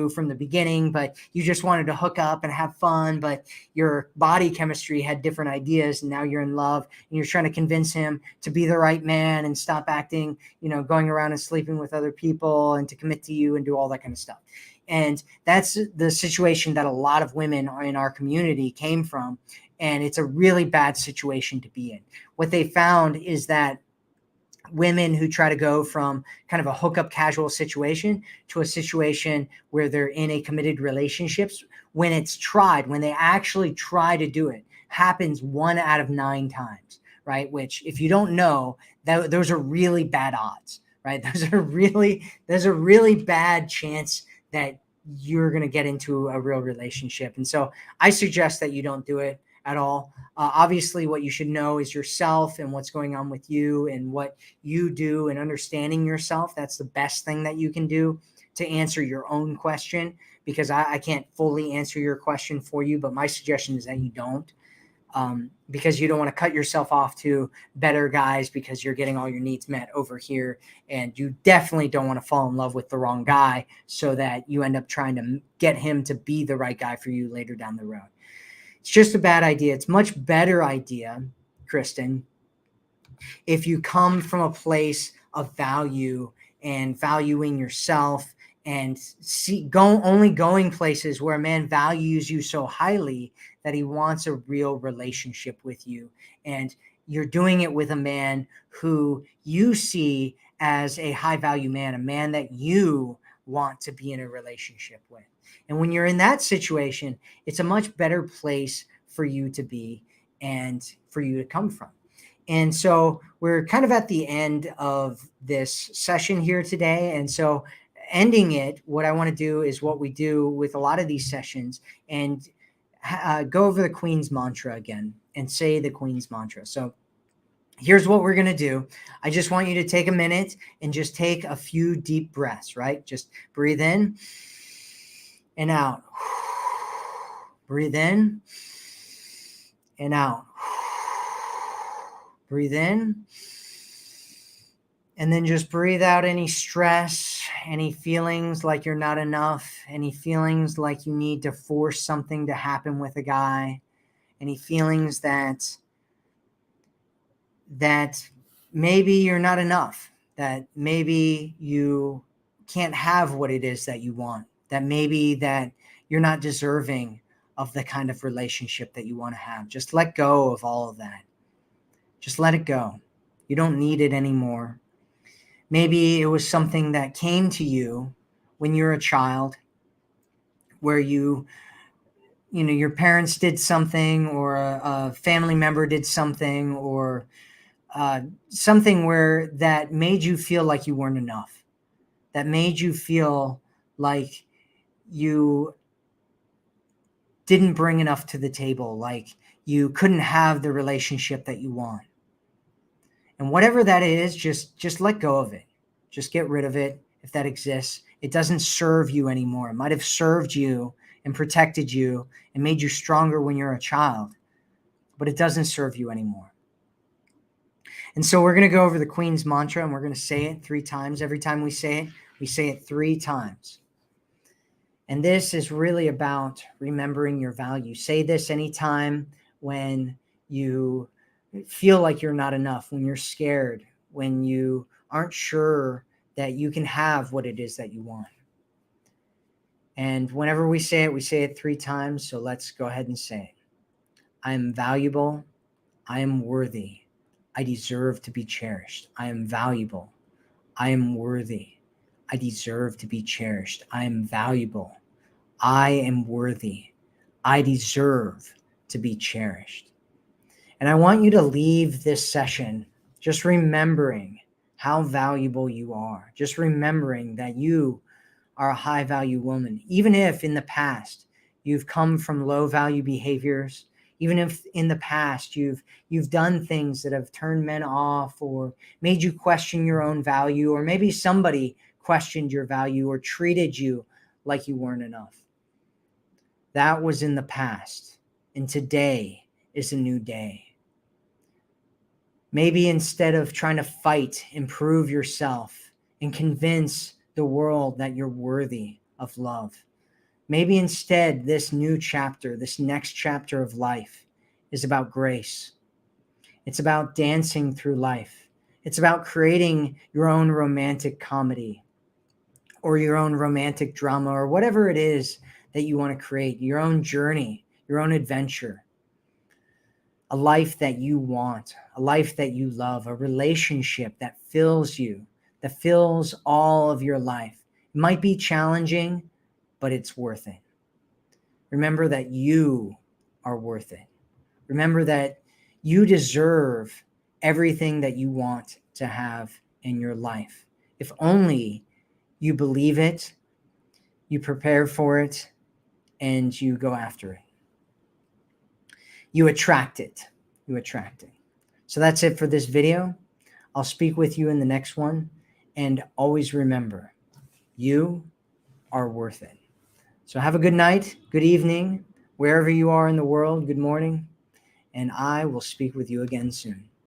from the beginning, but you just wanted to hook up and have fun, but your body chemistry had different ideas, and now you're in love, and you're trying to convince him to be the right man and stop acting, going around and sleeping with other people and to commit to you and do all that kind of stuff. And that's the situation that a lot of women in our community came from. And it's a really bad situation to be in. What they found is that women who try to go from kind of a hookup casual situation to a situation where they're in a committed relationships, when they actually try to do it, happens 1 out of 9 times, right? Which, if you don't know, those are really bad odds, right? There's a really bad chance that you're going to get into a real relationship. And so I suggest that you don't do it at all. Obviously, what you should know is yourself and what's going on with you and what you do, and understanding yourself. That's the best thing that you can do to answer your own question, because I can't fully answer your question for you, but my suggestion is that you don't, because you don't want to cut yourself off to better guys because you're getting all your needs met over here, and you definitely don't want to fall in love with the wrong guy so that you end up trying to get him to be the right guy for you later down the road. It's just a bad idea. It's much better idea, Kristen, if you come from a place of value and valuing yourself, and only going places where a man values you so highly that he wants a real relationship with you. And you're doing it with a man who you see as a high value man, a man that you want to be in a relationship with. And when you're in that situation, it's a much better place for you to be and for you to come from. And so we're kind of at the end of this session here today. And so ending it, what I want to do is what we do with a lot of these sessions, and go over the Queen's mantra again and say the Queen's mantra. So here's what we're going to do. I just want you to take a minute and just take a few deep breaths, right? Just breathe in and out. Breathe in and out. Breathe in, and then just breathe out any stress, any feelings like you're not enough, any feelings like you need to force something to happen with a guy, any feelings that maybe you're not enough, that maybe you can't have what it is that you want, that maybe that you're not deserving of the kind of relationship that you want to have. Just let go of all of that. Just let it go. You don't need it anymore. Maybe it was something that came to you when you were a child, where your parents did something, or a family member did something, or something where that made you feel like you weren't enough, that made you feel like you didn't bring enough to the table, like you couldn't have the relationship that you want. And whatever that is, just let go of it. Just get rid of it if that exists. It doesn't serve you anymore. It might have served you and protected you and made you stronger when you're a child, but it doesn't serve you anymore. And so we're going to go over the Queen's mantra, and we're going to say it 3 times. Every time we say it 3 times. And this is really about remembering your value. Say this anytime when you feel like you're not enough, when you're scared, when you aren't sure that you can have what it is that you want. And whenever we say it 3 times. So let's go ahead and say it. I am valuable. I am worthy. I deserve to be cherished. I am valuable. I am worthy. I deserve to be cherished. I am valuable. I am worthy. I deserve to be cherished. And I want you to leave this session just remembering how valuable you are. Just remembering that you are a high value woman. Even if in the past you've come from low value behaviors, even if in the past you've done things that have turned men off or made you question your own value, or maybe somebody questioned your value or treated you like you weren't enough. That was in the past, and today is a new day. Maybe instead of trying to fight, improve yourself and convince the world that you're worthy of love, maybe instead this new chapter, this next chapter of life, is about grace. It's about dancing through life. It's about creating your own romantic comedy or your own romantic drama, or whatever it is that you want to create, your own journey, your own adventure, a life that you want, a life that you love, a relationship that fills you, that fills all of your life. It might be challenging, but it's worth it. Remember that you are worth it. Remember that you deserve everything that you want to have in your life. If only you believe it, you prepare for it, and you go after it. You attract it. You attract it. So that's it for this video. I'll speak with you in the next one. And always remember, you are worth it. So have a good night, good evening, wherever you are in the world. Good morning. And I will speak with you again soon.